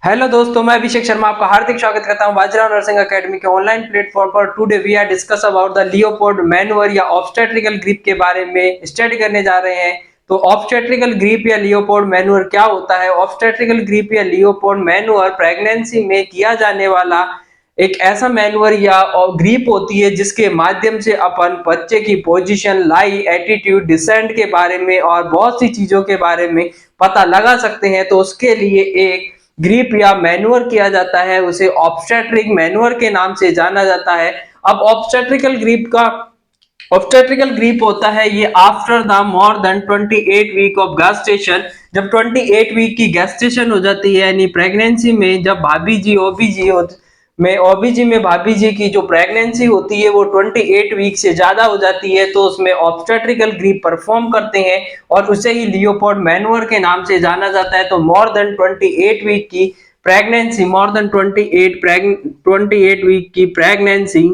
Hello दोस्तों, मैं अभिषेक शर्मा आपका हार्दिक स्वागत करता हूं बाजीराव नर्सिंग एकेडमी के ऑनलाइन प्लेटफॉर्म पर। Today we are discuss about the Leopold manoeuvre या ऑब्स्टेट्रिकल ग्रिप के बारे में स्टडी करने जा रहे हैं। तो ऑब्स्टेट्रिकल ग्रिप या लियोपोल्ड मैनुअर क्या होता है? ऑब्स्टेट्रिकल ग्रिप या लियोपोल्ड मैनुअर प्रेगनेंसी में किया जाने वाला एक ऐसा मैनुअर या ग्रिप होती है जिसके माध्यम से अपन बच्चे की पोजीशन, लाई, एटीट्यूड, डिसेंट के बारे में और बहुत सी चीजों के बारे में पता लगा सकते हैं। तो उसके लिए एक ग्रिप या मैनुअर किया जाता है, उसे ऑब्स्टेट्रिक मैनुअर के नाम से जाना जाता है। अब ऑब्स्टेट्रिकल ग्रिप होता है ये after the more than 28 week of gestation. जब 28 वीक की गेस्टेशन हो जाती है यानी प्रेगनेंसी में, जब भाभी जी ओबीजी में भाभी जी की जो प्रेगनेंसी होती है वो 28 वीक से ज्यादा हो जाती है, तो उसमें ऑब्स्टेट्रिकल ग्रिप परफॉर्म करते हैं और उसे ही लियोपोल्ड मैनुअर के नाम से जाना जाता है। तो मोर देन 28 वीक की प्रेगनेंसी, मोर देन 28 वीक की प्रेगनेंसी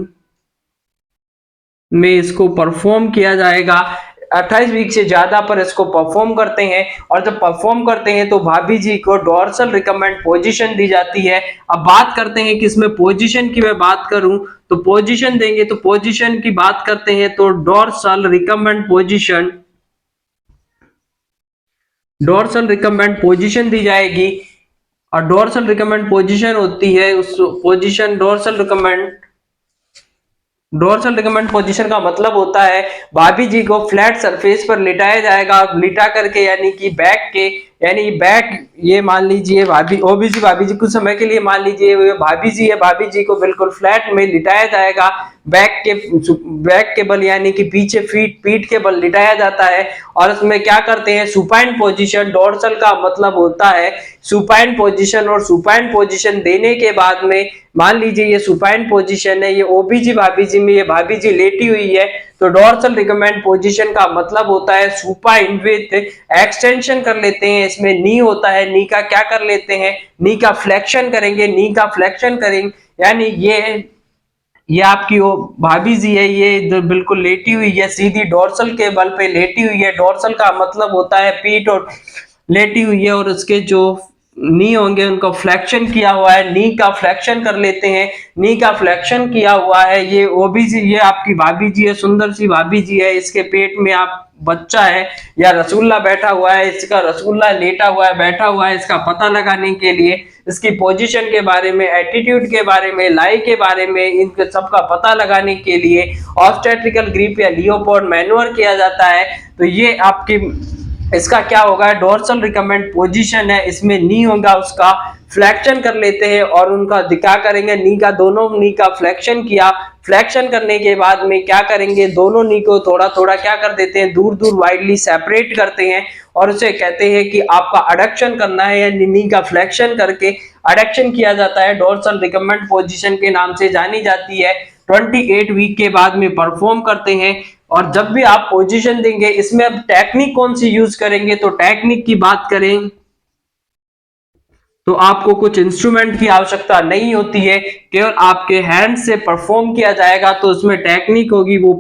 में इसको परफॉर्म किया जाएगा। 28 वीक से ज्यादा पर इसको परफॉर्म करते हैं और जब परफॉर्म करते हैं तो भाभी जी को डोर्सल रिकमेंड पोजीशन दी जाती है। अब बात करते हैं कि इसमें पोजीशन की मैं बात करूं तो पोजीशन देंगे, तो पोजीशन की बात करते हैं तो डोर्सल रिकमेंड पोजीशन दी जाएगी। और डोर्सल रिकमेंड पोजीशन होती है उस पोजीशन डोर्सल रिकमेंड पोजीशन का मतलब होता है भाभी जी को फ्लैट सरफेस पर लिटाया जाएगा, लिटा करके यानी बैक, ये मान लीजिए भाभी जी कुछ समय के लिए मान लीजिए भाभी जी है, भाभी जी को बिल्कुल फ्लैट में लिटाया जाएगा। बैक के बल यानी कि पीछे पीठ के बल लिटाया जाता है और उसमें क्या करते हैं, सुपाइन पोजीशन। डोर्सल का मतलब होता है सुपाइन पोजीशन, और सुपाइन पोजीशन देने के बाद में मान लीजिए ये सुपाइन पोजीशन है, ये ओबीजी भाभी जी में ये भाभी जी लेटी हुई है, तो डोर्सल रिकमेंड पोजीशन का मतलब होता है सुपाइन विथ एक्सटेंशन कर लेते हैं। इसमें नी होता है, नी का क्या कर लेते हैं, नी का फ्लेक्शन करेंगे, यानी ये आपकी वो भाभी जी है, ये इधर बिल्कुल लेटी हुई है, सीधी डोर्सल के बल पे लेटी हुई है। डोर्सल का मतलब होता है पीठ, और लेटी हुई है और उसके जो नी होंगे उनको फ्लेक्शन किया हुआ है, नी का फ्लेक्शन कर लेते हैं। नी का फ्लेक्शन किया हुआ है, ये ओबीजी, ये आपकी भाभी जी है, सुंदर सी भाभी जी है, इसके पेट में आप बच्चा है या रसगुल्ला बैठा हुआ है, इसका रसगुल्ला लेटा हुआ है, बैठा हुआ है। इसका पता लगाने के लिए इसकी पोजीशन के बारे में, एटीट्यूड के बारे में, लाई के बारे में, इन सबका पता लगाने के लिए ऑब्स्टेट्रिकल ग्रिप या लियोपोल्ड मैनुअर किया जाता है। तो ये आपकी इसका क्या होगा, डोर्सल रिकमेंड पोजीशन है, इसमें नी होगा, उसका फ्लेक्शन कर लेते हैं और उनका क्या करेंगे, नी का, दोनों नी का फ्लेक्शन किया। फ्लेक्शन करने के बाद में क्या करेंगे, दोनों नी को थोड़ा थोड़ा क्या कर देते हैं, दूर दूर वाइडली सेपरेट करते हैं और उसे कहते हैं कि आपका अडक्शन करना है, या नी का फ्लेक्शन करके अडक्शन किया जाता है। डोर्सल रिकमेंड पोजीशन के नाम से जानी जाती है। 28 वीक के बाद में परफॉर्म करते हैं। और जब भी आप पोजीशन देंगे, इसमें अब टेक्निक कौन सी यूज करेंगे, तो टेक्निक की बात करें तो आपको कुछ इंस्ट्रूमेंट की आवश्यकता नहीं होती है, केवल आपके हैंड से परफॉर्म किया जाएगा। तो उसमें टेक्निक होगी वो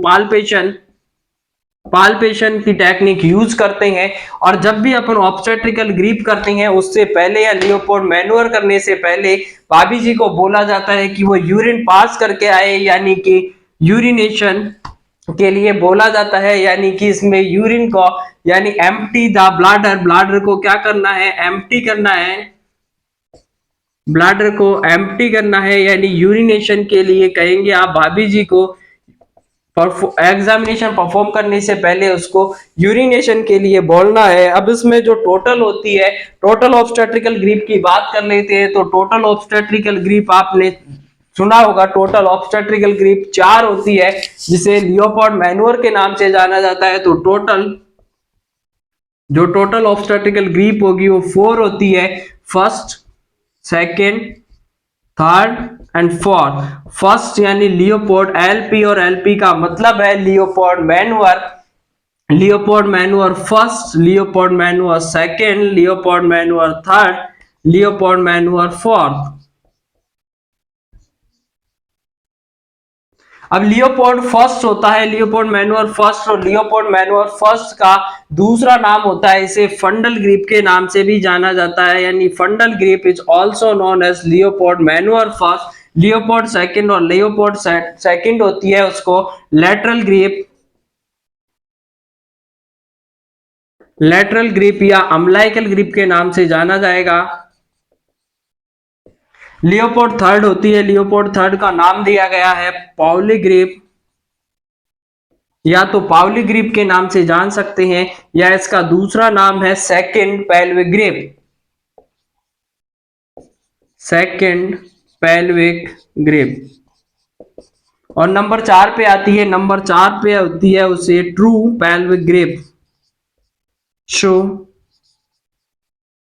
पाल्पेशन की टेक्निक यूज करते हैं। और जब भी अपन ऑब्स्टेट्रिकल ग्रिप करते हैं उससे पहले या लियोपोल्ड मैनुअर करने से पहले भाभी जी को बोला जाता है कि वो यूरिन पास करके आए, यानी कि यूरिनेशन के लिए बोला जाता है, यानी कि इसमें यूरिन को, यानी एम्प्टी द ब्लाडर को क्या करना है, एम्प्टी करना है, ब्लाडर को एम्प्टी करना है, यानी यूरिनेशन के लिए कहेंगे आप भाभी जी को। एग्जामिनेशन परफॉर्म करने से पहले उसको यूरिनेशन के लिए बोलना है। अब इसमें जो टोटल होती है, टोटल ऑब्स्टेट्रिकल ग्रिप की बात कर लेते हैं। तो टोटल ऑब्स्टेट्रिकल ग्रिप आपने सुना होगा, टोटल ऑब्स्टेट्रिकल ग्रिप 4 होती है, जिसे लियोपोल्ड मैनुअर के नाम से जाना जाता है। तो टोटल ऑब्स्टेट्रिकल ग्रिप होगी वो 4 होती है, first, second, third and fourth. First यानी लियोपोल्ड, एलपी, और एलपी का मतलब है Leopold manoeuvre first, Leopold manure second, Leopold manure third, Leopold manure fourth. अब लियोपोल्ड फर्स्ट होता है, लियोपोल्ड मैनुअर फर्स्ट, और लियोपोल्ड मैनुअर फर्स्ट का दूसरा नाम होता है, इसे फंडल ग्रिप के नाम से भी जाना जाता है, यानी fundal grip is also known as Leopold manoeuvre first. Leopold second और लियोपोल्ड सेकंड होती है उसको लेटरल ग्रिप, लेटरल ग्रिप या अम्लाइकल ग्रिप के नाम से जाना जाएगा। लियोपोल्ड थर्ड होती है, लियोपोल्ड थर्ड का नाम दिया गया है पाउली ग्रिप, या तो पाउली ग्रिप के नाम से जान सकते हैं, या इसका दूसरा नाम है second pelvic grip, second pelvic grip. और नंबर 4 पे आती है, नंबर 4 पे होती है उसे true pelvic grip, show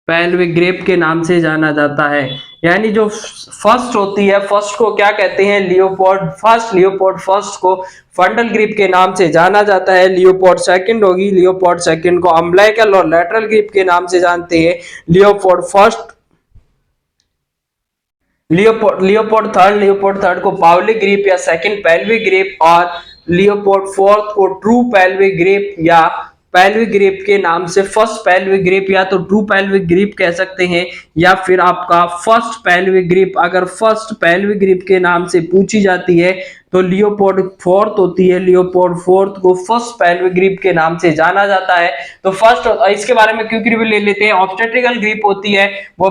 pelvic grip के नाम से जाना जाता है। यानी जो फर्स्ट होती है, फर्स्ट को क्या कहते हैं, लियोपोल्ड फर्स्ट, लियोपोल्ड फर्स्ट को फंडल ग्रिप के नाम से जाना जाता है। लियोपोल्ड सेकंड होगी, लियोपोल्ड सेकंड को अम्बिलिकल और लेटरल ग्रिप के नाम से जानते हैं। लियोपोल्ड फर्स्ट, लियोपोल्ड थर्ड को पाउली ग्रिप या सेकंड पेल्विक ग्रिप, और लियोपोल्ड फोर्थ को ट्रू पेल्विक ग्रिप या पेल्विक ग्रिप के नाम से, फर्स्ट पेल्विक ग्रिप या तो ट्रू पेल्विक ग्रिप कह सकते हैं, या फिर आपका फर्स्ट पेल्विक ग्रिप। अगर फर्स्ट पेल्विक ग्रिप के नाम से पूछी जाती है तो लियोपोल्ड फोर्थ होती है, लियोपोल्ड फोर्थ को फर्स्ट पेल्विक ग्रिप के नाम से जाना जाता है। तो फर्स्ट, इसके बारे में क्विक रिव्यू ले लेते हैं। ऑब्स्टेट्रिकल ग्रिप होती है वो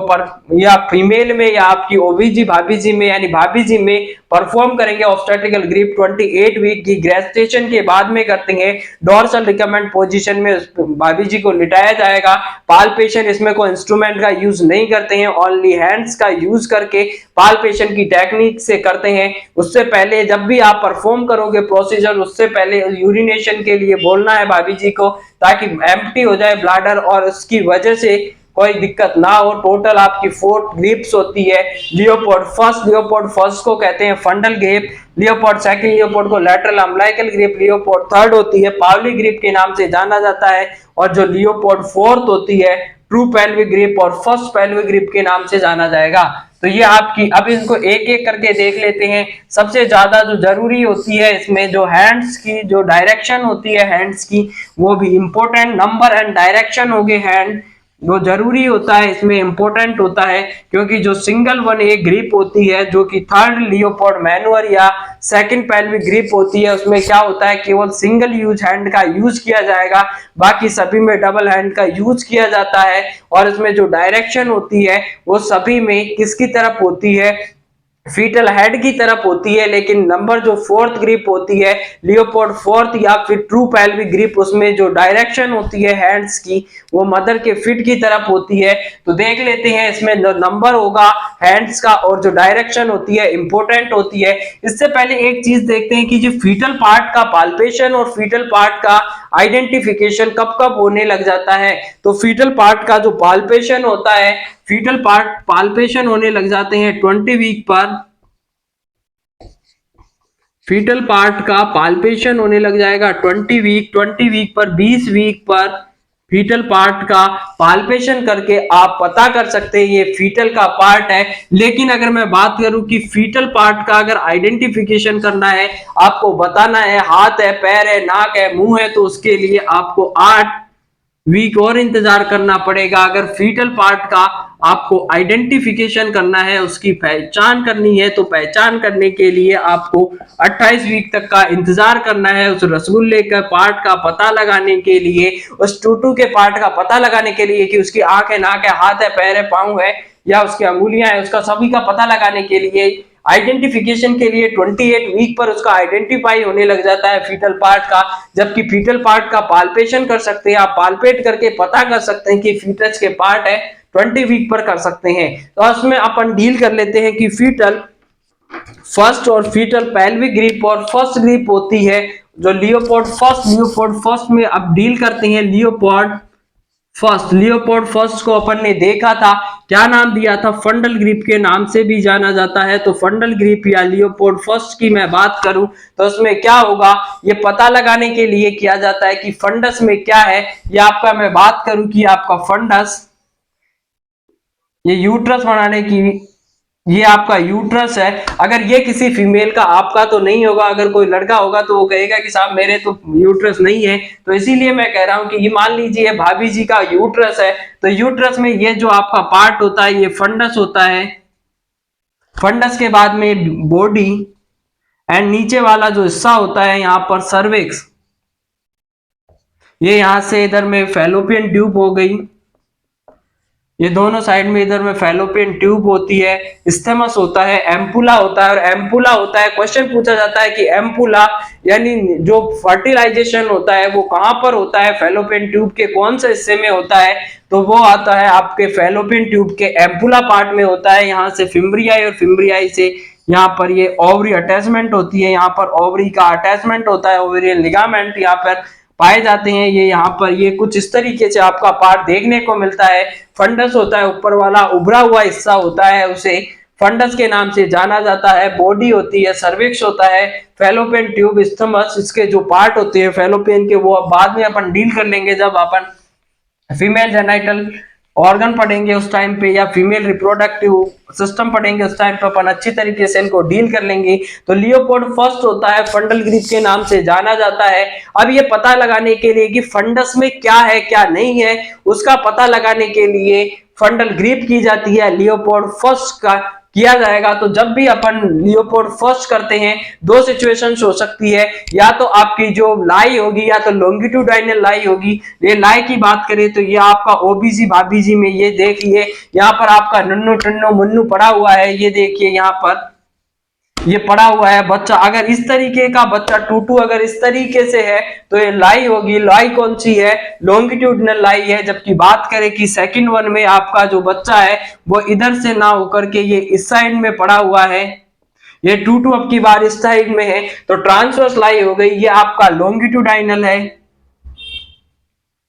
या फीमेल में या आपकी ओबीजी भाभी जी में, यानी भाभी जी में परफॉर्म करेंगे ऑब्स्टेट्रिकल ग्रिप 28 वीक की ग्रेस्टेशन के बाद में करते हैं। डोर्सल रिकमेंड पोजीशन में भाभी जी को लिटाया जाएगा। पाल्पेशन, इसमें कोई इंस्ट्रूमेंट का यूज नहीं करते हैं, ओनली हैंड्स का यूज करके पाल्पेशन की टेक्निक से करते हैं। उससे पहले जब भी आप परफॉर्म करोगे प्रोसीजर, उससे पहले यूरिनेशन के लिए बोलना है भाभी जी को, ताकि एम्प्टी हो जाए ब्लैडर और उसकी वजह से कोई दिक्कत ना हो। टोटल आपकी 4 ग्रिप्स होती है। लियोपोल्ड फर्स्ट को कहते हैं fundal grip, Leopold second, Leopold को lateral umbilical grip, Leopold third होती है पाउली ग्रिप के नाम से जाना जाता है, और जो लियोपोल्ड फोर्थ होती है ट्रू पेल्विक ग्रिप और फर्स्ट पेल्विक ग्रिप के नाम से जाना जाएगा। तो ये आपकी, अब इनको एक एक करके देख लेते हैं। सबसे ज्यादा जो जरूरी होती है इसमें, जो हैंड्स की जो डायरेक्शन होती है हैंड्स की, वो भी इंपॉर्टेंट, नंबर एंड डायरेक्शन हो गए हैंड, वो जरूरी होता है, इसमें इंपॉर्टेंट होता है, क्योंकि जो सिंगल वन ए ग्रिप होती है जो कि थर्ड लियोपोल्ड मैनुअर या सेकंड पेल्विक ग्रिप होती है, उसमें क्या होता है, केवल सिंगल यूज हैंड का यूज किया जाएगा, बाकी सभी में डबल हैंड का यूज किया जाता है। और इसमें जो डायरेक्शन होती है वो सभी में किसकी तरफ होती है, फीटल हेड की तरफ होती है। लेकिन नंबर जो फोर्थ ग्रिप होती है लियोपोल्ड फोर्थ या फिर ट्रू पेल्विक ग्रिप, उसमें जो डायरेक्शन होती है हैंड्स की वो मदर के फिट की तरफ होती है। तो देख लेते हैं इसमें जो नंबर होगा हैंड्स का और जो डायरेक्शन होती है इंपॉर्टेंट होती है। इससे पहले एक चीज देखते हैं कि जो फीटल पार्ट का पाल्पेशन और फीटल पार्ट का आइडेंटिफिकेशन कब कब होने लग जाता है। तो फीटल पार्ट का जो पाल्पेशन होता है, फीटल पार्ट पाल्पेशन होने लग जाते हैं 20 वीक पर, फीटल पार्ट का पाल्पेशन होने लग जाएगा 20 वीक पर, 20 वीक पर फीटल पार्ट का पाल्पेशन करके आप पता कर सकते हैं ये फीटल का पार्ट है। लेकिन अगर मैं बात करूं कि फीटल पार्ट का अगर आइडेंटिफिकेशन करना है, आपको बताना है हाथ है, पैर है, नाक है, मुंह है, तो उसके लिए आपको 8 वीक और इंतजार करना पड़ेगा। अगर फीटल पार्ट का आपको आइडेंटिफिकेशन करना है, उसकी पहचान करनी है, तो पहचान करने के लिए आपको 28 वीक तक का इंतजार करना है। उस रसगुल्ले का पार्ट का पता लगाने के लिए, उस टूटू के पार्ट का पता लगाने के लिए कि उसकी आंख है, नाक है, हाथ है, पैर है, पांव है या उसकी अंगुलियां है, उसका सभी का पता लगाने के लिए, आइडेंटिफिकेशन के लिए 28 वीक पर उसका आइडेंटिफाई होने लग जाता है फीटल पार्ट का। जबकि फीटल पार्ट का पाल्पेशन कर सकते हैं, आप पाल्पेट करके पता कर सकते हैं कि फीटस के पार्ट है, 20 वीक पर कर सकते हैं। तो उसमें अपन डील कर लेते हैं कि फीटल फर्स्ट और फीटल पेल्विक ग्रिप और फर्स्ट ग्रिप होती है जो लियोपोल्ड फर्स्ट में अब डील करते हैं। लियोपोल्ड फर्स्ट को अपन ने देखा था, क्या नाम दिया था, फंडल ग्रिप के नाम से भी जाना जाता है। तो फंडल ग्रिप या लियोपोल्ड फर्स्ट की मैं बात करूं तो उसमें क्या होगा, ये पता लगाने के लिए किया जाता है कि फंडस में क्या है। ये आपका मैं बात करूं कि आपका फंडस ये यूट्रस बनाने की ये आपका यूट्रस है। अगर ये किसी फीमेल का, आपका तो नहीं होगा, अगर कोई लड़का होगा तो वो कहेगा कि साहब मेरे तो यूट्रस नहीं है। तो इसीलिए मैं कह रहा हूं कि ये मान लीजिए भाभी जी का यूट्रस है, तो यूट्रस में ये जो आपका पार्ट होता है ये फंडस होता है। फंडस के बाद में बॉडी, एंड नीचे वाला जो हिस्सा होता है यहाँ पर सर्विक्स। ये यहां से इधर में फैलोपियन ट्यूब हो गई, ये दोनों साइड में इधर में फैलोपियन ट्यूब होती है, स्थेमस होता है, एम्पुला होता है। और एम्पुला होता है, क्वेश्चन पूछा जाता है कि एम्पुला यानी जो फर्टिलाइजेशन होता है वो कहां पर होता है, फैलोपियन ट्यूब के कौन से हिस्से में होता है, तो वो आता है आपके फैलोपियन ट्यूब के एम्पुला पार्ट में होता है। यहाँ से फिम्ब्रियाई, और फिम्ब्रियाई से यहाँ पर ये ओवरी अटैचमेंट होती है, यहाँ पर ओवरी का अटैचमेंट होता है, ओवरियन लिगामेंट यहाँ पर पाए जाते हैं। ये यहाँ पर ये कुछ इस तरीके से आपका पार्ट देखने को मिलता है। फंडस होता है, ऊपर वाला उभरा हुआ हिस्सा होता है, उसे फंडस के नाम से जाना जाता है। बॉडी होती है, सर्विक्स होता है, फैलोपियन ट्यूब, स्थमस, इसके जो पार्ट होते हैं फैलोपियन के वो अब बाद में अपन डील कर लेंगे जब अपन फीमेल जेनाइटल ऑर्गन पढ़ेंगे उस टाइम पे, या फीमेल रिप्रोडक्टिव सिस्टम पढ़ेंगे उस टाइम पे अपन अच्छी तरीके से इनको डील कर लेंगे। तो लियोपोड फर्स्ट होता है, फंडल ग्रिप के नाम से जाना जाता है। अब ये पता लगाने के लिए कि फंडस में क्या है क्या नहीं है, उसका पता लगाने के लिए फंडल ग्रिप की जाती है, लियोपोड फर्स्ट का किया जाएगा। तो जब भी अपन लियोपोड फर्स्ट करते हैं दो सिचुएशंस हो सकती है, या तो आपकी जो लाई होगी या तो लॉन्गिट्यूडाइनल लाई होगी। ये लाई की बात करें तो ये आपका ओबीसी भाभीजी में ये देखिए यहाँ पर आपका नन्नू टन्नू मुन्नू पड़ा हुआ है, ये देखिए यहाँ पर ये पड़ा हुआ है बच्चा। अगर इस तरीके का बच्चा टूटू अगर इस तरीके से है तो ये लाई होगी। लाई कौन सी है, लॉन्गिट्यूडनल लाई है। जबकि बात करें कि सेकंड वन में आपका जो बच्चा है वो इधर से ना होकर के ये इस साइड में पड़ा हुआ है, ये टूटू अब की बार इस साइड में है, तो ट्रांसवर्स लाई हो गई। ये आपका लॉन्गिट्यूडाइनल है,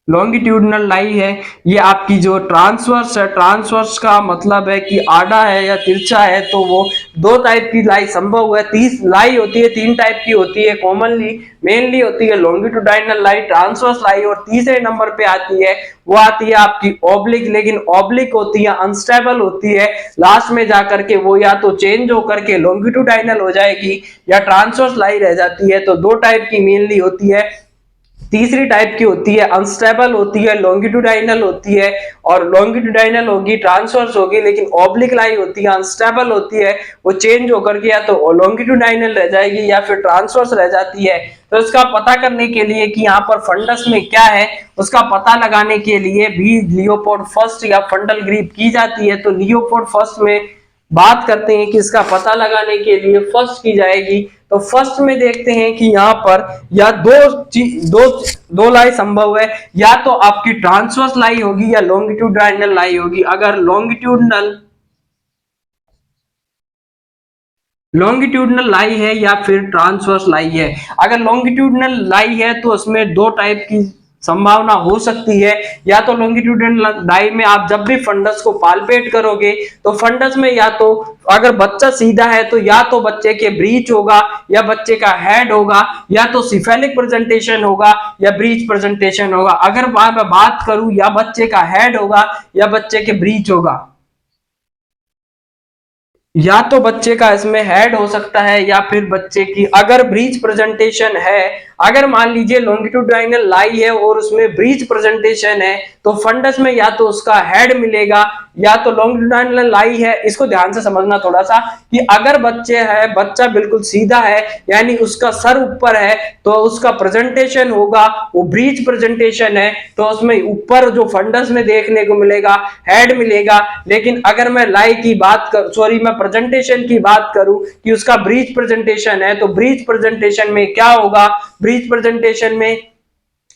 लॉन्गिट्यूडनल लाई है। ये आपकी जो ट्रांसवर्स है, ट्रांसवर्स का मतलब है कि आड़ा है या तिरछा है, तो वो दो टाइप की लाई संभव है। 30 लाई होती है, तीन टाइप की होती है कॉमनली, मेनली होती है लॉन्गिट्यूडाइनल लाई, ट्रांसवर्स लाई, और तीसरे नंबर पे आती है वो आती है आपकी ऑब्लिक। लेकिन ऑब्लिक होती है, अनस्टेबल होती है, लास्ट में जाकर के वो या तो चेंज होकर के लॉन्गिट्यूडाइनल हो जाएगी या ट्रांसवर्स लाई रह जाती है। तो दो टाइप की मेनली होती है। तीसरी टाइप की होती है अनस्टेबल होती है, लॉन्गिट्यूडाइनल होती है, और लॉन्गिट्यूडाइनल होगी, ट्रांसवर्स होगी, लेकिन ऑब्लिक लाई होती है, अनस्टेबल होती है, वो चेंज होकर के या तो लॉन्गिट्यूडाइनल रह जाएगी या फिर ट्रांसवर्स रह जाती है। तो इसका पता करने के लिए कि यहाँ पर फंडस में क्या है उसका पता लगाने के लिए भी लियोपोड फर्स्ट या फंडल ग्रिप की जाती है। तो लियोपोड फर्स्ट में बात करते हैं कि इसका पता लगाने के लिए फर्स्ट की जाएगी। तो फर्स्ट में देखते हैं कि यहाँ पर या दो दो लाई संभव है, या तो आपकी ट्रांसवर्स लाई होगी या लॉन्गिट्यूडाइनल लाई होगी। अगर लॉन्गिट्यूडनल लाई है या फिर ट्रांसवर्स लाई है। अगर लॉन्गिट्यूडनल लाई है तो उसमें दो टाइप की संभावना हो सकती है। या तो लॉन्गिट्यूडनल लाई में आप जब भी फंडस को पाल्पेट करोगे तो फंडस में या तो अगर बच्चा सीधा है तो या तो बच्चे के ब्रीच होगा या बच्चे का हेड होगा, या तो सिफेलिक प्रेजेंटेशन होगा या ब्रीच प्रेजेंटेशन होगा। अगर मैं बात करूं या बच्चे का हेड होगा या बच्चे के ब्रीच होगा, या तो बच्चे का इसमें हेड हो सकता है या फिर बच्चे की अगर ब्रीच प्रेजेंटेशन है, अगर मान लीजिए लॉन्गिट्यूडाइनल लाई है और उसमें ब्रीच प्रेजेंटेशन है तो फंडस में या तो उसका हेड मिलेगा या तो लॉन्गिट्यूडाइनल लाई है। इसको ध्यान से समझना थोड़ा सा कि अगर बच्चे है, बच्चा बिल्कुल सीधा है यानी उसका सर ऊपर है तो उसका प्रेजेंटेशन होगा वो ब्रीच प्रेजेंटेशन है, तो उसमें ऊपर जो फंडस में देखने को मिलेगा हेड मिलेगा। लेकिन अगर मैं लाई की बात कर सॉरी मैं प्रेजेंटेशन की बात करूं कि उसका ब्रीच प्रेजेंटेशन है, तो ब्रीच प्रेजेंटेशन में क्या होगा, ब्रीच प्रेजेंटेशन में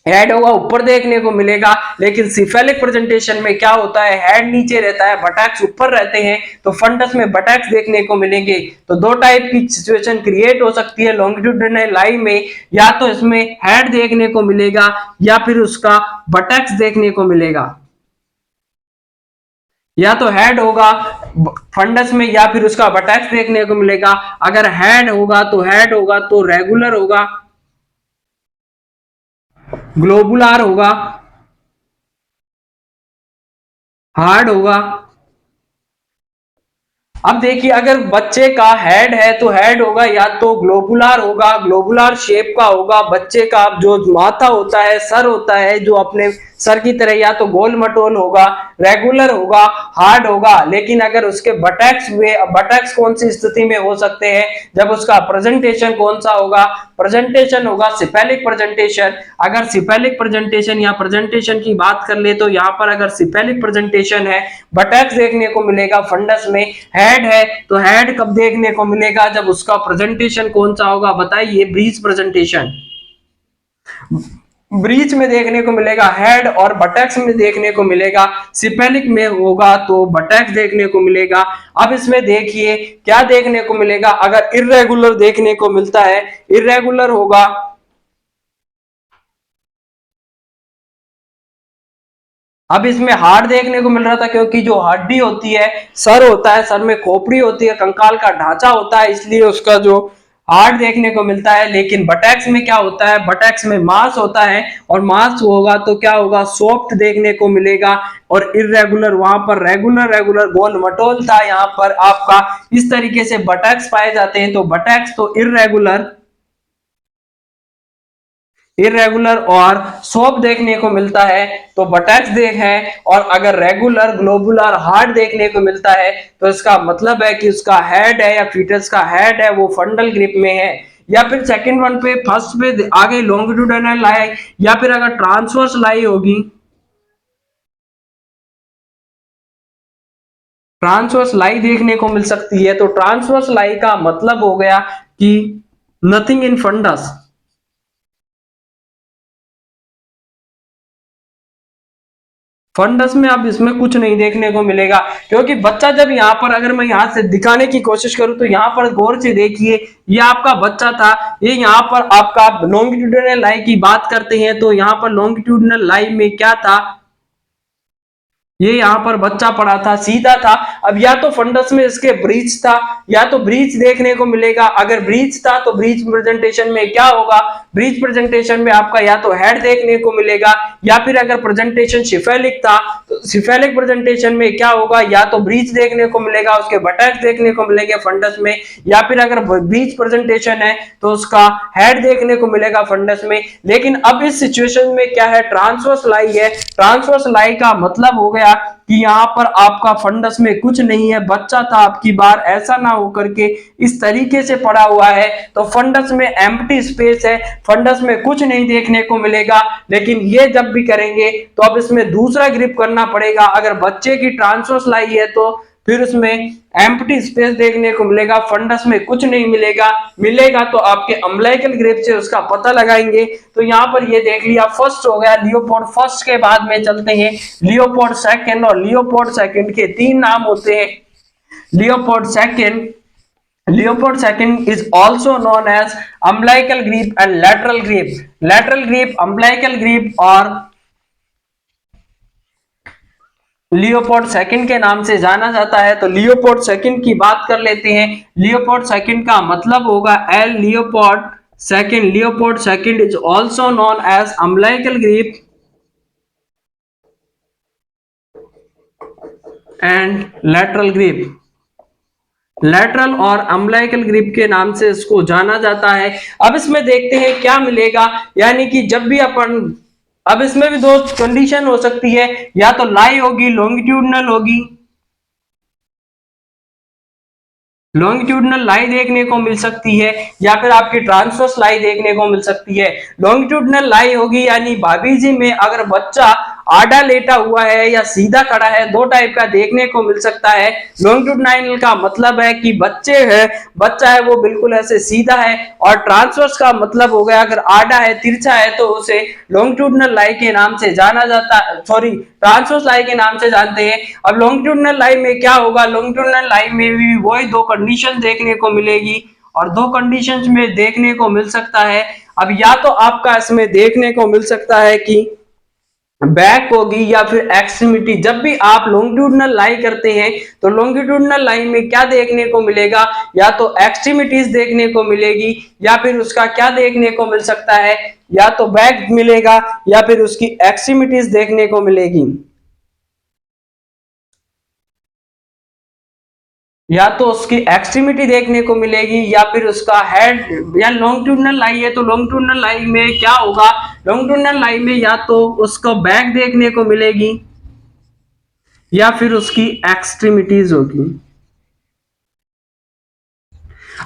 हेड होगा ऊपर देखने को मिलेगा। लेकिन सिफेलिक प्रेजेंटेशन में क्या होता है, हेड नीचे रहता है, बटैक्स ऊपर रहते हैं, तो फंडस में बटैक्स देखने को मिलेंगे। तो दो टाइप की सिचुएशन क्रिएट हो सकती है लॉन्गिट्यूडिनल लाइन में, या तो इसमें हेड देखने को मिलेगा या फिर उसका बटैक्स देखने को मिलेगा, या तो हेड होगा फंडस में या फिर उसका बटैक्स देखने को मिलेगा। अगर हेड होगा तो रेगुलर होगा, ग्लोबुलर होगा, हार्ड होगा, अब देखिए अगर बच्चे का हेड है तो हेड होगा या तो ग्लोबुलर होगा, ग्लोबुलर शेप का होगा। बच्चे का जो माथा होता है, सर होता है जो अपने सर की तरह, या तो गोल मटोल होगा, रेगुलर होगा, हार्ड होगा। लेकिन अगर उसके बटैक्स हुए, बटैक्स कौन सी स्थिति में हो सकते हैं, जब उसका प्रेजेंटेशन कौन सा होगा, प्रेजेंटेशन होगा सिफेलिक प्रेजेंटेशन। अगर सिफेलिक प्रेजेंटेशन या प्रेजेंटेशन की बात कर ले तो यहाँ पर अगर सिफेलिक प्रेजेंटेशन है, बटैक्स देखने को मिलेगा फंडस में। हेड है तो हेड कब देखने को मिलेगा, जब उसका प्रेजेंटेशन कौन सा होगा, बताइए, ब्रीच प्रेजेंटेशन। ब्रीच में देखने को मिलेगा हेड, और बटैक्स में देखने को मिलेगा, सिपेलिक में होगा तो बटैक्स देखने को मिलेगा। अब इसमें देखिए क्या देखने को मिलेगा, अगर इर्रेगुलर देखने को मिलता है, इर्रेगुलर होगा। अब इसमें हार्ड देखने को मिल रहा था क्योंकि जो हड्डी होती है, सर होता है, सर में खोपड़ी होती है, कंकाल का ढांचा होता है, इसलिए उसका जो हार्ड देखने को मिलता है। लेकिन बटैक्स में क्या होता है, बटैक्स में मांस होता है, और मांस होगा तो क्या होगा, सॉफ्ट देखने को मिलेगा। और इरेगुलर, वहां पर रेगुलर रेगुलर गोल मटोल था, यहाँ पर आपका इस तरीके से बटैक्स पाए जाते हैं। तो बटैक्स तो इरेगुलर, इरेगुलर और सोप देखने को मिलता है तो बटैक्स देख है। और अगर रेगुलर, ग्लोबुलर, हार्ड देखने को मिलता है तो इसका मतलब है कि उसका हेड है या फीटस का हेड है वो फंडल ग्रिप में है। या फिर सेकंड वन पे, फर्स्ट पे आ गई लॉन्गिट्यूडिनल लाई, या फिर अगर ट्रांसवर्स लाई होगी, ट्रांसवर्स लाई देखने को मिल सकती है। तो ट्रांसवर्स लाई का मतलब हो गया कि नथिंग इन फंडस। फंडस में अब इसमें कुछ नहीं देखने को मिलेगा, क्योंकि बच्चा जब यहाँ पर, अगर मैं यहाँ से दिखाने की कोशिश करूं तो यहाँ पर गौर से देखिए, ये आपका बच्चा था। ये यहाँ पर आपका लॉन्गिट्यूडिनल लाई की बात करते हैं तो यहाँ पर लॉन्गिट्यूडिनल लाई में क्या था, ये यहाँ पर बच्चा पड़ा था, सीधा था। अब या तो फंडस में इसके ब्रीच था, या तो ब्रीच देखने को मिलेगा। अगर ब्रीच था तो ब्रीच प्रेजेंटेशन में क्या होगा, ब्रीच प्रेजेंटेशन में आपका या तो हेड देखने को मिलेगा, या फिर अगर प्रेजेंटेशन सिफेलिक था तो सिफेलिक प्रेजेंटेशन में क्या होगा, या तो ब्रीच देखने को मिलेगा, उसके बटैक्स देखने को मिलेंगे फंडस में। या फिर अगर ब्रीच प्रेजेंटेशन है तो उसका हेड देखने को मिलेगा फंडस में। लेकिन अब इस सिचुएशन में क्या है, ट्रांसवर्स लाई है। ट्रांसवर्स लाई का मतलब हो गया कि यहाँ पर आपका फंडस में कुछ नहीं है, बच्चा था आपकी बार, ऐसा ना हो करके इस तरीके से पड़ा हुआ है तो फंडस में एम्प्टी स्पेस है, फंडस में कुछ नहीं देखने को मिलेगा। लेकिन ये जब भी करेंगे तो अब इसमें दूसरा ग्रिप करना पड़ेगा। अगर बच्चे की ट्रांसवर्स लाई है तो फिर उसमें एम्प्टी स्पेस देखने को मिलेगा, फंडस में कुछ नहीं मिलेगा। मिलेगा तो आपके अम्बिलिकल ग्रिप से उसका पता लगाएंगे। तो यहाँ पर ये देख लिया, फर्स्ट हो गया लियोपोल्ड। फर्स्ट के बाद में चलते हैं लियोपोल्ड सेकंड, और लियोपोल्ड सेकंड के तीन नाम होते हैं। Leopold second, Leopold second is also known as umbilical grip and lateral grip. Lateral grip, umbilical grip और लियोपोल्ड सेकंड के नाम से जाना जाता है। तो लियोपोल्ड सेकंड की बात कर लेते हैं। लियोपोल्ड सेकंड का मतलब होगा L Leopold second. Leopold second is also known as umbilical grip and lateral grip. Lateral और अम्बिलिकल ग्रिप के नाम से इसको जाना जाता है। अब इसमें देखते हैं क्या मिलेगा, यानी कि जब भी अपन, अब इसमें भी दो कंडीशन हो सकती है, या तो लाई होगी, लॉन्गिट्यूडनल होगी, लॉन्गिट्यूडनल लाई देखने को मिल सकती है, या फिर आपकी ट्रांसवर्स लाई देखने को मिल सकती है। लॉन्गिट्यूडनल लाई होगी यानी भाभी जी में अगर बच्चा आड़ा लेटा हुआ है या सीधा खड़ा है, दो टाइप का देखने को मिल सकता है। लॉन्गिट्यूडनल का मतलब है कि बच्चे है, बच्चा है वो बिल्कुल ऐसे सीधा है। और ट्रांसवर्स का मतलब हो गया अगर आड़ा है, तिरछा है, तो उसे लॉन्गिट्यूडनल लाई के नाम से जाना जाता है, सॉरी, ट्रांसवर्स लाई के नाम से जानते हैं। अब लॉन्गिट्यूडनल लाई में क्या होगा, लॉन्गिट्यूडनल लाई में भी वही दो कंडीशन देखने को मिलेगी, और दो कंडीशंस में देखने को मिल सकता है। अब या तो आपका इसमें देखने को मिल सकता है कि बैक होगी या फिर एक्सट्रीमिटी। जब भी आप लॉन्गिट्यूडनल लाई करते हैं तो लॉन्गिट्यूडनल लाइन में क्या देखने को मिलेगा, या तो एक्सट्रीमिटीज देखने को मिलेगी, या फिर उसका क्या देखने को मिल सकता है, या तो बैक मिलेगा या फिर उसकी एक्सट्रीमिटीज देखने को मिलेगी। या तो उसकी एक्सट्रीमिटी देखने को मिलेगी या फिर उसका हेड, या लॉन्गिट्यूडिनल लाई है तो लॉन्गिट्यूडिनल लाई में क्या होगा, लॉन्गिट्यूडिनल लाई में या तो उसको बैक देखने को मिलेगी या फिर उसकी एक्सट्रीमिटीज होगी।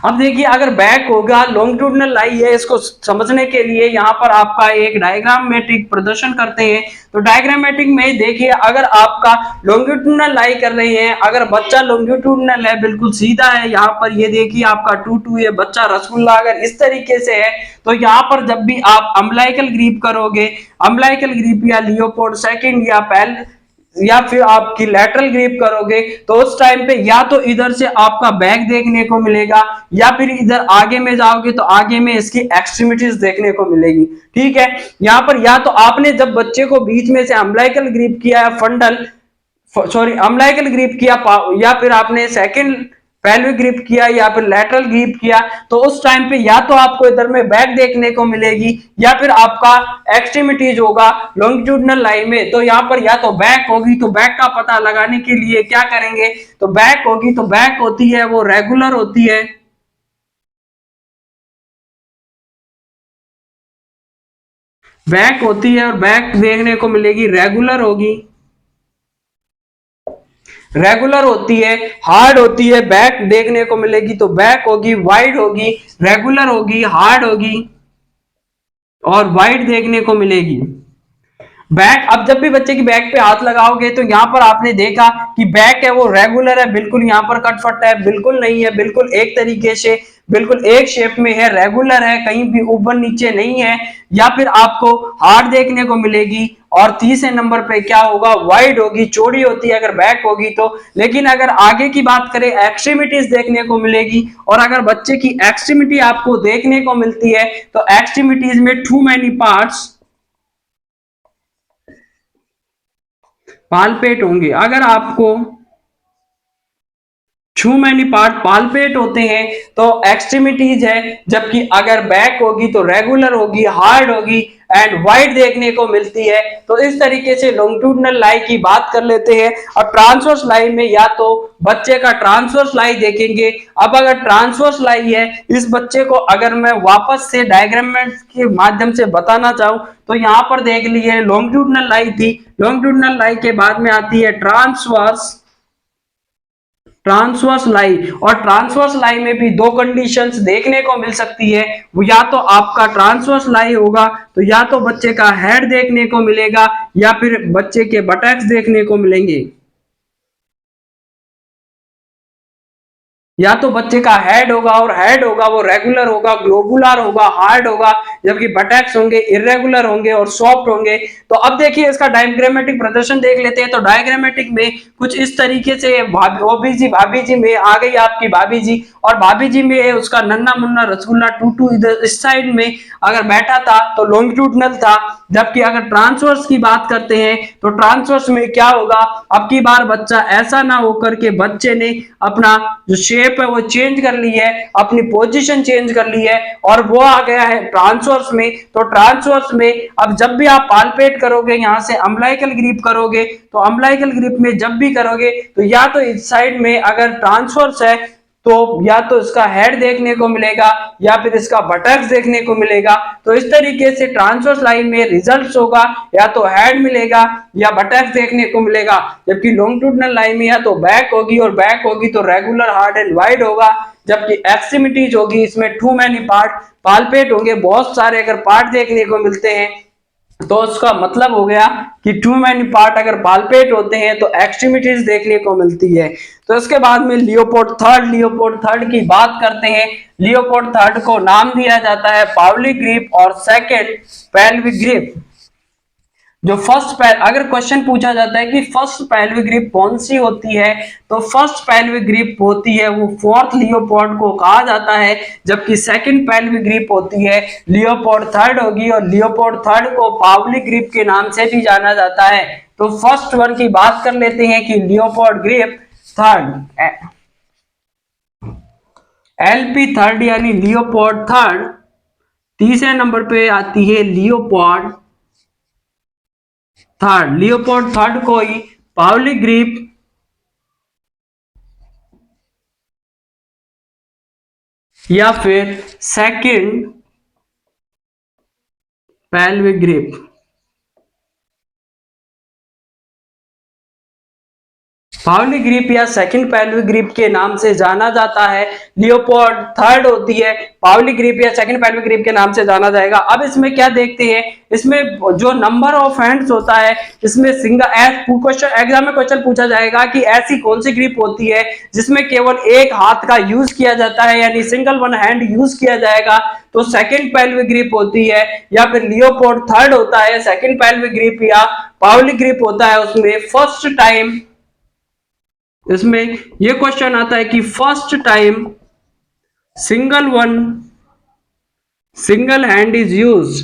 अब देखिए अगर बैक होगा, लॉन्गिट्यूडिनल लाई है, इसको समझने के लिए यहाँ पर आपका एक डायग्रामेटिक प्रदर्शन करते हैं। तो डायग्रामेटिक में देखिए अगर आपका लॉन्गिट्यूडिनल लाई कर रहे हैं, अगर बच्चा लॉन्गिट्यूडिनल है बिल्कुल सीधा है, यहाँ पर ये देखिए आपका 2 ये बच्चा रसगुल्ला अगर इस तरीके से है, तो यहाँ पर जब भी आप अम्बिलिकल ग्रिप करोगे, अम्बिलिकल ग्रिप या लियोपोल्ड सेकंड या पहले या फिर आपकी लेटरल ग्रिप करोगे, तो उस टाइम पे या तो इधर से आपका बैक देखने को मिलेगा या फिर इधर आगे में जाओगे तो आगे में इसकी एक्सट्रीमिटीज देखने को मिलेगी। ठीक है, यहाँ पर या तो आपने जब बच्चे को बीच में से अम्बिलिकल ग्रिप किया है, फंडल सॉरी अम्बिलिकल ग्रिप किया, या फिर आपने सेकंड पेल्विक ग्रिप किया या फिर लैटरल ग्रिप किया, तो उस टाइम पे या तो आपको इधर में बैक देखने को मिलेगी या फिर आपका एक्सट्रीमिटीज होगा लॉन्गिट्यूडिनल लाइन में। तो यहाँ पर या तो बैक होगी, तो बैक का पता लगाने के लिए क्या करेंगे, तो बैक होगी तो बैक होती है वो रेगुलर होती है, बैक होती है और बैक देखने को मिलेगी रेगुलर होगी, रेगुलर होती है, हार्ड होती है, बैक देखने को मिलेगी तो बैक होगी, वाइड होगी, रेगुलर होगी, हार्ड होगी और वाइड देखने को मिलेगी। बैक, अब जब भी बच्चे की बैक पे हाथ लगाओगे तो यहाँ पर आपने देखा कि बैक है वो रेगुलर है, बिल्कुल यहाँ पर कटफट है, बिल्कुल नहीं है, बिल्कुल एक तरीके से बिल्कुल एक शेप में है, रेगुलर है, कहीं भी ऊपर नीचे नहीं है, या फिर आपको हार्ड देखने को मिलेगी। और तीसरे नंबर पे क्या होगा, वाइड होगी, चौड़ी होती है अगर बैक होगी तो। लेकिन अगर आगे की बात करें, एक्सट्रीमिटीज देखने को मिलेगी, और अगर बच्चे की एक्सट्रीमिटी आपको देखने को मिलती है तो एक्सट्रीमिटीज में टू मैनी पार्ट्स पालपेट होंगे। अगर आपको टू मैनी पार्ट पालपेट होते हैं तो एक्सट्रीमिटीज है, जबकि अगर बैक होगी तो रेगुलर होगी, हार्ड होगी एंड वाइड देखने को मिलती है। तो इस तरीके से लॉन्गिट्यूडिनल लाई की बात कर लेते हैं। और ट्रांसवर्स लाई में या तो बच्चे का ट्रांसवर्स लाई देखेंगे। अब अगर ट्रांसवर्स लाई है, इस बच्चे को अगर मैं वापस से डायग्राम के माध्यम से बताना चाहूं तो यहाँ पर देख लीजिए लॉन्गिट्यूडिनल लाई थी, लॉन्गिट्यूडिनल लाई के बाद में आती है ट्रांसवर्स, ट्रांसवर्स लाई। और ट्रांसवर्स लाई में भी दो कंडीशंस देखने को मिल सकती है, वो या तो आपका ट्रांसवर्स लाई होगा तो या तो बच्चे का हेड देखने को मिलेगा या फिर बच्चे के बटैक्स देखने को मिलेंगे, या तो बच्चे का हेड होगा और हेड होगा वो रेगुलर होगा, ग्लोबुलर होगा, हार्ड होगा, जबकि बटैक्स होंगे इरेगुलर होंगे और सॉफ्ट होंगे। तो अब देखिए इसका डायग्रामेटिक प्रदर्शन देख लेते हैं। तो डायग्रामेटिक में कुछ इस तरीके से भाभी जी में आ गई आपकी भाभी जी, और भाभी जी में उसका नन्ना मुन्ना रसगुल्ला टूटू इधर इस साइड में अगर बैठा था तो लॉन्गिट्यूडिनल था। जबकि अगर ट्रांसवर्स की बात करते हैं तो ट्रांसवर्स में क्या होगा, अब की बार बच्चा ऐसा ना होकर के बच्चे ने अपना जो शेप है वो चेंज कर ली है, अपनी पोजीशन चेंज कर ली है और वो आ गया है ट्रांसवर्स में। तो ट्रांसवर्स में अब जब भी आप पालपेट करोगे, यहां से अम्बिलिकल ग्रिप करोगे, तो अम्बिलिकल ग्रिप में जब भी करोगे तो या तो इस साइड में अगर ट्रांसवर्स है तो या तो इसका हेड देखने को मिलेगा या फिर इसका बटक्स देखने को मिलेगा। तो इस तरीके से ट्रांसवर्स लाइन में रिजल्ट्स होगा, या तो हेड मिलेगा या बटक्स देखने को मिलेगा। जबकि लॉन्गिट्यूडिनल लाइन में या तो बैक होगी, और बैक होगी तो रेगुलर, हार्ड एंड वाइड होगा। जबकि एक्सट्रीमिटीज होगी, इसमें टू मैनी पार्ट पालपेट होंगे, बहुत सारे अगर पार्ट देखने को मिलते हैं तो उसका मतलब हो गया कि टू मैनी पार्ट अगर पालपेट होते हैं तो एक्सट्रीमिटीज देखने को मिलती है। तो इसके बाद में लियोपोल्ड थर्ड की बात करते हैं। लियोपोल्ड थर्ड को नाम दिया जाता है पावली ग्रिप और सेकंड पेल्विक ग्रिप। जो अगर क्वेश्चन पूछा जाता है कि फर्स्ट पेल्विक ग्रिप कौन सी होती है, तो फर्स्ट पेल्विक ग्रिप होती है वो फोर्थ लियोपोल्ड को कहा जाता है। जबकि सेकंड पेल्विक ग्रिप होती है लियोपोल्ड थर्ड होगी, और लियोपोल्ड थर्ड को पावली ग्रिप के नाम से भी जाना जाता है। तो फर्स्ट वन की बात कर लेते हैं कि Leopold grip third, LP third यानी लियोपोल्ड थर्ड। तीसरे नंबर पे आती है लियोपोल्ड थर्ड। लियोपोल्ड थर्ड को ही पावली ग्रिप या फिर सेकंड पेल्विक ग्रिप। पावली ग्रिप या सेकंड पेल्विक ग्रिप के नाम से जाना जाता है। लियोपोल्ड थर्ड होती है, पावली ग्रिप या सेकंड पेल्विक ग्रिप के नाम से जाना जाएगा। अब इसमें क्या देखते हैं, इसमें जो नंबर ऑफ हैंड्स होता है, इसमें सिंगल क्वेश्चन एग्जाम में क्वेश्चन पूछा जाएगा कि ऐसी कौन सी ग्रिप होती है जिसमें केवल एक हाथ का यूज किया जाता है, यानी सिंगल वन हैंड यूज किया जाएगा, तो सेकंड पेल्विक ग्रिप होती है। या फिर लियोपोल्ड थर्ड होता है, सेकंड पेल्विक ग्रिप या पावली ग्रिप होता है, उसमें फर्स्ट टाइम, इसमें यह क्वेश्चन आता है कि first time single hand is use,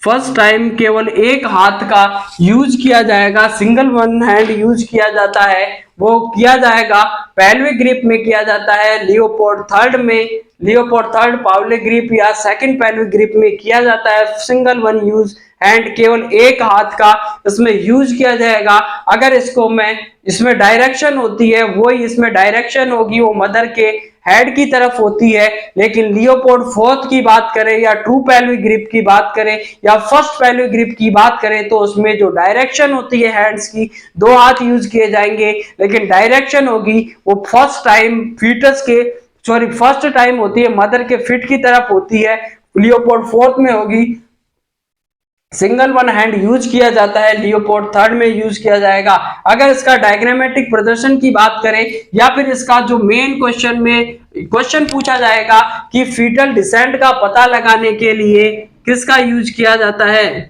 first time केवल एक हाथ का यूज किया जाएगा, सिंगल वन हैंड यूज किया जाता है, वो किया जाएगा पेल्विक ग्रिप में किया जाता है। लियोपोल्ड थर्ड में, लियोपोल्ड थर्ड पावली ग्रिप या सेकंड पेल्विक ग्रिप में किया जाता है, सिंगल वन यूज हैंड, केवल एक हाथ का इसमें यूज किया जाएगा। अगर इसको मैं, इसमें डायरेक्शन होती है, वही इसमें डायरेक्शन होगी वो मदर के हेड की तरफ होती है। लेकिन लियोपोल्ड फोर्थ की बात करें या ट्रू पेल्विक ग्रिप की बात करें या फर्स्ट पेल्विक ग्रिप की बात करें, तो उसमें जो डायरेक्शन होती है हैंड्स की, दो हाथ यूज किए जाएंगे, लेकिन डायरेक्शन होगी वो फर्स्ट टाइम फीटस के, सॉरी फर्स्ट टाइम होती है मदर के फिट की तरफ होती है। लियोपोल्ड फोर्थ में होगी सिंगल वन हैंड यूज किया जाता है, लियोपोल्ड थर्ड में यूज किया जाएगा। अगर इसका डायग्रामेटिक प्रदर्शन की बात करें या फिर इसका जो मेन क्वेश्चन में क्वेश्चन पूछा जाएगा कि फीटल डिसेंट का पता लगाने के लिए किसका यूज किया जाता है,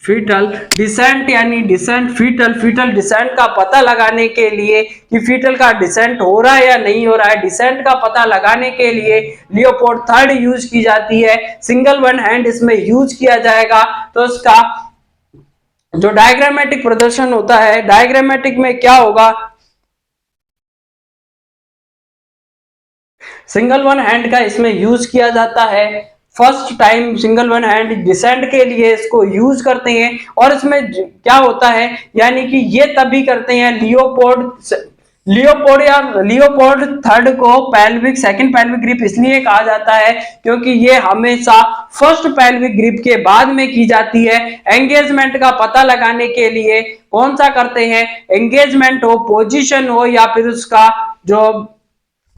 फीटल डिसेंट, यानी डिसेंट फीटल डिसेंट का पता लगाने के लिए कि फीटल का डिसेंट हो रहा है या नहीं हो रहा है, डिसेंट का पता लगाने के लिए लियोपोल्ड थर्ड यूज की जाती है, सिंगल वन हैंड इसमें यूज किया जाएगा। तो इसका जो डायग्रामेटिक प्रदर्शन होता है, डायग्रामेटिक में क्या होगा, सिंगल वन हैंड का इसमें यूज किया जाता है, first time single one hand descent के लिए इसको यूज करते हैं। और इसमें क्या होता है, यानी कि ये तभी करते हैं लियोपोल्ड थर्ड को पेल्विक सेकंड पेल्विक ग्रिप इसलिए कहा जाता है क्योंकि ये हमेशा फर्स्ट पेल्विक ग्रिप के बाद में की जाती है। एंगेजमेंट का पता लगाने के लिए कौन सा करते हैं, एंगेजमेंट हो, पोजीशन हो या फिर उसका जो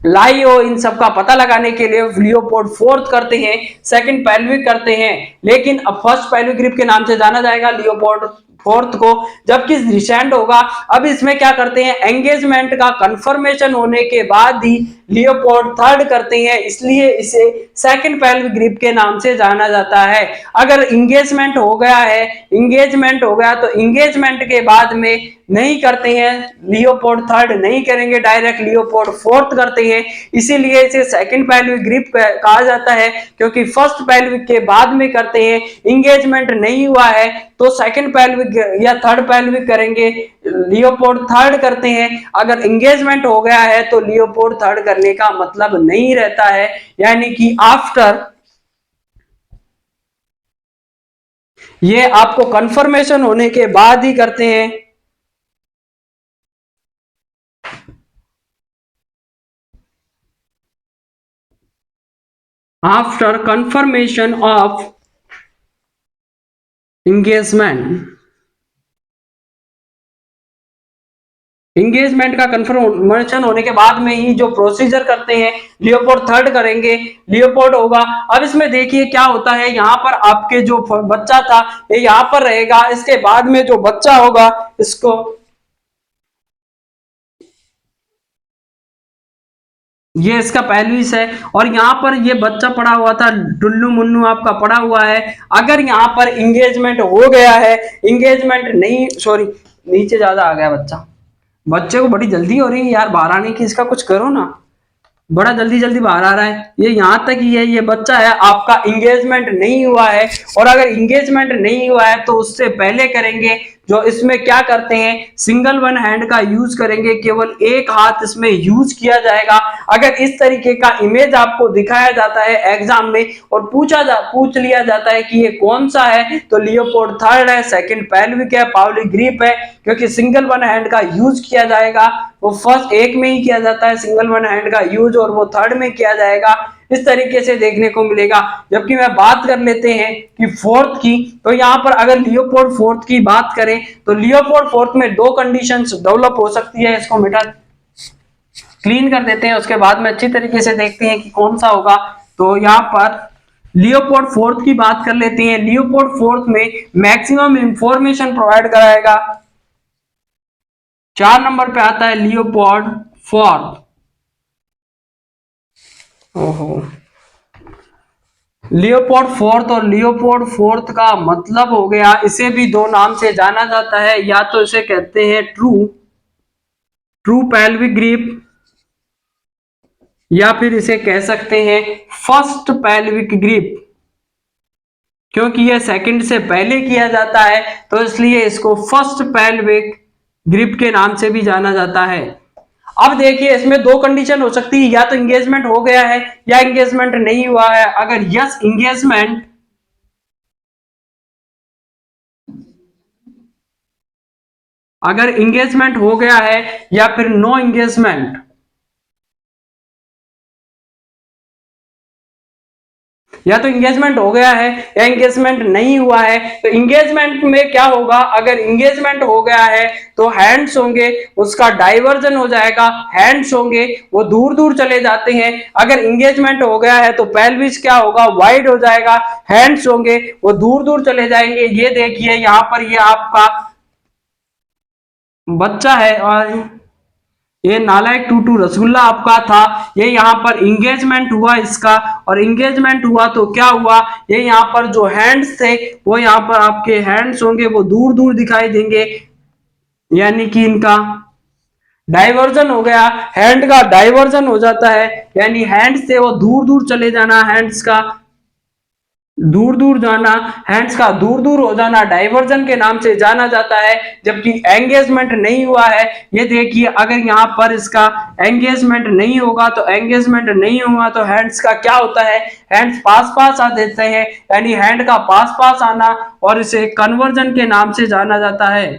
लाई हो, इन सब का पता लगाने के लिए लियोपोल्ड फोर्थ करते हैं, सेकंड पेल्विक करते हैं। लेकिन अब फर्स्ट पेल्विक ग्रिप के नाम से जाना जाएगा लियोपोल्ड फोर्थ को, जबकि डिसेंट होगा। अब इसमें क्या करते हैं, एंगेजमेंट का कंफर्मेशन होने के बाद ही लियोपोल्ड थर्ड करते हैं, इसलिए इसे सेकंड पेल्विक ग्रिप के नाम से जाना जाता है। अगर एंगेजमेंट हो गया है, एंगेजमेंट हो गया तो एंगेजमेंट के बाद में नहीं करते हैं, लियोपोल्ड थर्ड नहीं करेंगे, डायरेक्ट लियोपोल्ड फोर्थ करते हैं, इसीलिए इसे सेकंड पेल्विक ग्रिप कहा जाता है, क्योंकि फर्स्ट पेल्विक के बाद में करते हैं। एंगेजमेंट नहीं हुआ है तो सेकंड पेल्विक या थर्ड पेल्विक करेंगे, लियोपोल्ड थर्ड करते हैं। अगर एंगेजमेंट हो गया है तो लियोपोल्ड थर्ड करने का मतलब नहीं रहता है, यानी कि आफ्टर, ये आपको कंफर्मेशन होने के बाद ही करते हैं। After confirmation of engagement, engagement का कंफर्मेशन होने के बाद में ही जो प्रोसीजर करते हैं लियोपोल्ड थर्ड करेंगे, लियोपोल्ड होगा। अब इसमें देखिए क्या होता है, यहाँ पर आपके जो बच्चा था ये यहाँ पर रहेगा, इसके बाद में जो बच्चा होगा इसको, ये इसका पेल्विस है और यहाँ पर ये बच्चा पड़ा हुआ था, डुल्लू मुन्नू आपका पड़ा हुआ है। अगर यहाँ पर इंगेजमेंट हो गया है, इंगेजमेंट नहीं, सॉरी नीचे ज्यादा आ गया बच्चा, बच्चे को बड़ी जल्दी हो रही है यार बाहर आने की, इसका कुछ करो ना, बड़ा जल्दी जल्दी बाहर आ रहा है। ये यहाँ तक ही है, ये बच्चा है आपका, इंगेजमेंट नहीं हुआ है। और अगर इंगेजमेंट नहीं हुआ है तो उससे पहले करेंगे जो इसमें क्या करते हैं, सिंगल वन हैंड का यूज करेंगे, केवल एक हाथ इसमें यूज किया जाएगा। अगर इस तरीके का इमेज आपको दिखाया जाता है एग्जाम में और पूछ लिया जाता है कि ये कौन सा है, तो लियोपोल्ड थर्ड है, सेकंड पेल्विक है, पाउलिक ग्रिप है, क्योंकि सिंगल वन हैंड का यूज किया जाएगा, वो फर्स्ट एक में ही किया जाता है सिंगल वन हैंड का यूज, और वो थर्ड में किया जाएगा, इस तरीके से देखने को मिलेगा। जबकि मैं बात कर लेते हैं कि फोर्थ की, तो यहाँ पर अगर लियोपोल्ड फोर्थ की बात करें तो लियोपोल्ड फोर्थ में दो कंडीशंस डेवलप हो सकती है। इसको मिटा क्लीन कर देते हैं, उसके बाद में अच्छी तरीके से देखते हैं कि कौन सा होगा। तो यहाँ पर लियोपोल्ड फोर्थ की बात कर लेते हैं। लियोपोल्ड फोर्थ में मैक्सिमम इंफॉर्मेशन प्रोवाइड कराएगा। 4 नंबर पे आता है लियोपोल्ड फोर्थ। ओहो, लियोपोल्ड फोर्थ और लियोपोल्ड फोर्थ का मतलब हो गया, इसे भी दो नाम से जाना जाता है, या तो इसे कहते हैं ट्रू पेल्विक ग्रिप, या फिर इसे कह सकते हैं फर्स्ट पेल्विक ग्रिप। क्योंकि यह सेकंड से पहले किया जाता है तो इसलिए इसको फर्स्ट पेल्विक ग्रिप के नाम से भी जाना जाता है। अब देखिए, इसमें दो कंडीशन हो सकती है, या तो एंगेजमेंट हो गया है या एंगेजमेंट नहीं हुआ है। अगर यस एंगेजमेंट, अगर एंगेजमेंट हो गया है या फिर नो एंगेजमेंट, या तो एंगेजमेंट हो गया है या एंगेजमेंट नहीं हुआ है। तो एंगेजमेंट में क्या होगा, अगर एंगेजमेंट हो गया है तो हैंड्स होंगे, उसका डाइवर्जन हो जाएगा, हैंड्स होंगे वो दूर दूर चले जाते हैं। अगर एंगेजमेंट हो गया है तो पेल्विस क्या होगा, वाइड हो जाएगा, हैंड्स होंगे वो दूर दूर चले जाएंगे। ये देखिए यहाँ पर ये आपका बच्चा है और ये नालायक टूटू रसगुल्ला आपका था। ये यहाँ पर इंगेजमेंट हुआ इसका, और इंगेजमेंट हुआ तो क्या हुआ, ये यहाँ पर जो हैंड्स थे वो यहाँ पर आपके हैंड्स होंगे वो दूर दूर दिखाई देंगे, यानी कि इनका डाइवर्जन हो गया, हैंड का डाइवर्जन हो जाता है, यानी हैंड्स से वो दूर दूर चले जाना, हैंड्स का दूर दूर जाना, हैंड्स का दूर दूर हो जाना डाइवर्जन के नाम से जाना जाता है। जबकि एंगेजमेंट नहीं हुआ है, ये देखिए अगर यहाँ पर इसका एंगेजमेंट नहीं होगा तो एंगेजमेंट नहीं हुआ तो हैंड्स का क्या होता है, हैंड्स पास पास आ देते हैं, यानी हैंड का पास पास आना, और इसे कन्वर्जन के नाम से जाना जाता है।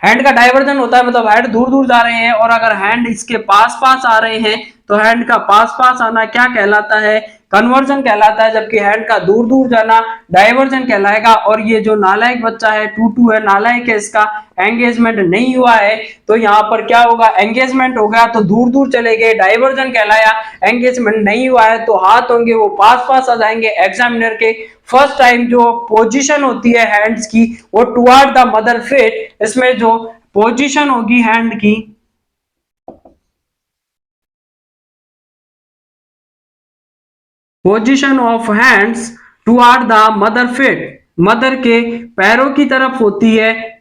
हैंड का डाइवर्जन होता है मतलब हैंड दूर दूर जा रहे हैं, और अगर हैंड इसके पास पास आ रहे हैं तो हैंड का पास पास आना क्या कहलाता है, कन्वर्जन कहलाता है। जबकि हैंड का दूर दूर जाना डाइवर्जन कहलाएगा। और ये जो नालायक बच्चा है, टूटू है, नालायक है, इसका एंगेजमेंट नहीं हुआ है तो यहाँ पर क्या होगा, एंगेजमेंट हो गया तो दूर दूर चले गए, डाइवर्जन कहलाया। एंगेजमेंट नहीं हुआ है तो हाथ होंगे वो पास पास आ जाएंगे एग्जामिनर के। फर्स्ट टाइम जो पोजीशन होती है हैंड्स की वो टुवर्ड द मदर फीट, इसमें जो पोजीशन होगी हैंड की, position of hands toward the mother feet, mother के पैरों की तरफ होती है,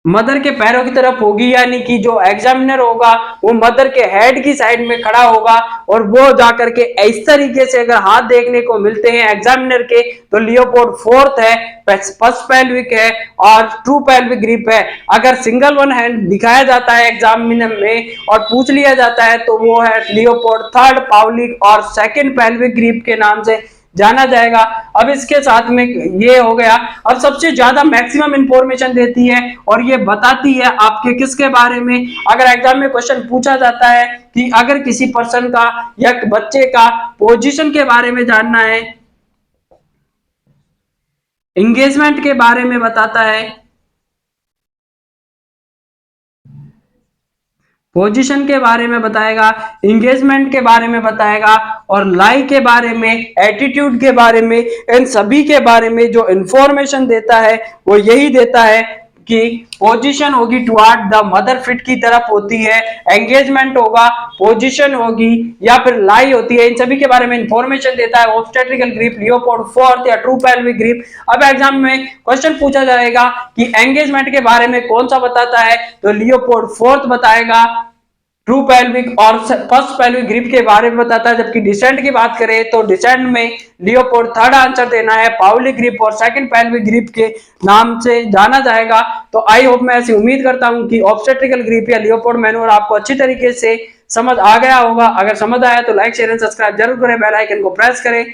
मदर के पैरों की तरफ होगी, यानी कि जो एग्जामिनर होगा वो मदर के हेड की साइड में खड़ा होगा, और वो जाकर के इस तरीके से अगर हाथ देखने को मिलते हैं एग्जामिनर के तो लियोपोल्ड फोर्थ है, फर्स्ट पेल्विक है और ट्रू पेल्विक ग्रिप है। अगर सिंगल वन हैंड दिखाया जाता है एग्जामिनर में और पूछ लिया जाता है तो वो है लियोपोल्ड थर्ड पाउलिक और सेकंड पेल्विक ग्रिप के नाम से जाना जाएगा। अब इसके साथ में ये हो गया। अब सबसे ज्यादा मैक्सिमम इंफॉर्मेशन देती है और ये बताती है आपके किसके बारे में, अगर एग्जाम में क्वेश्चन पूछा जाता है कि अगर किसी पर्सन का या बच्चे का पोजीशन के बारे में जानना है, एंगेजमेंट के बारे में बताता है, पोजीशन के बारे में बताएगा, एंगेजमेंट के बारे में बताएगा, और लाई के बारे में, एटीट्यूड के बारे में, इन सभी के बारे में जो इंफॉर्मेशन देता है वो यही देता है कि पोजीशन होगी टुवर्ड द मदर फीट की तरफ होती है, एंगेजमेंट होगा, पोजीशन होगी या फिर लाई होती है, इन सभी के बारे में इंफॉर्मेशन देता है। ऑब्स्टेट्रिकल ग्रिप, लियोपोल्ड फोर्थ या ट्रू पेल्विक ग्रिप। अब एग्जाम में क्वेश्चन पूछा जाएगा कि एंगेजमेंट के बारे में कौन सा बताता है, तो लियोपोल्ड फोर्थ बताएगा, ट्रू पेल्विक और फर्स्ट पेल्विक ग्रिप के बारे में बताता है। जबकि डिसेंट की बात करें तो डिसेंट में लियोपोल्ड थर्ड आंसर देना है, पाउली ग्रिप और सेकंड पेल्विक ग्रिप के नाम से जाना जाएगा। तो आई होप, मैं ऐसी उम्मीद करता हूं कि ऑब्स्टेट्रिकल ग्रिप या लियोपोल्ड मैनुअर आपको अच्छी तरीके से समझ आ गया होगा। अगर समझ आया तो लाइक शेयर एंड सब्सक्राइब जरूर करें, बेल आइकन को प्रेस करें।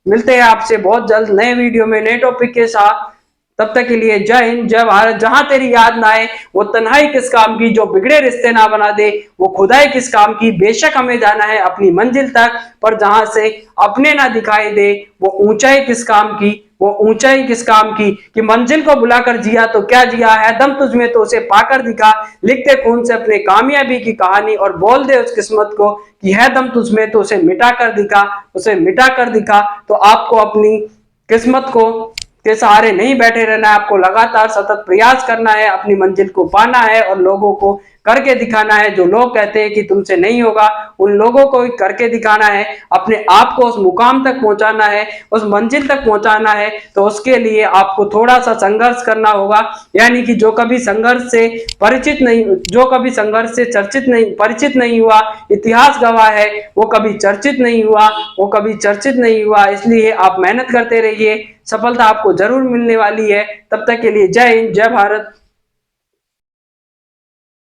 मिलते हैं आपसे बहुत जल्द नए वीडियो में नए टॉपिक के साथ। तब तक के लिए जय हिंद जय भारत। जहां तेरी याद ना आए वो तन्हाई किस काम की, जो बिगड़े रिश्ते ना बना दे वो खुदाई किस काम की। बेशक हमें जाना है अपनी मंजिल तक, पर जहां से अपने ना दिखाई दे वो ऊंचाई किस काम की, वो ऊंचाई किस काम की। कि मंजिल को बुलाकर जिया तो क्या जिया है, दम तुझमें तो उसे पाकर दिखा। लिखते खून से अपने कामयाबी की कहानी और बोल दे उस किस्मत को कि है दम तुझमें तो उसे मिटा कर दिखा, उसे मिटा कर दिखा। तो आपको अपनी किस्मत को के सहारे नहीं बैठे रहना है, आपको लगातार सतत प्रयास करना है, अपनी मंजिल को पाना है और लोगों को करके दिखाना है। जो लोग कहते हैं कि तुमसे नहीं होगा, उन लोगों को करके दिखाना है, अपने आप को उस मुकाम तक पहुंचाना है, उस मंजिल तक पहुंचाना है। तो उसके लिए आपको थोड़ा सा संघर्ष करना होगा। यानी कि जो कभी संघर्ष से परिचित नहीं, जो कभी संघर्ष से चर्चित नहीं, परिचित नहीं हुआ, इतिहास गवाह है, वो कभी चर्चित नहीं हुआ, वो कभी चर्चित नहीं हुआ। इसलिए आप मेहनत करते रहिए, सफलता आपको जरूर मिलने वाली है। तब तक के लिए जय हिंद जय भारत।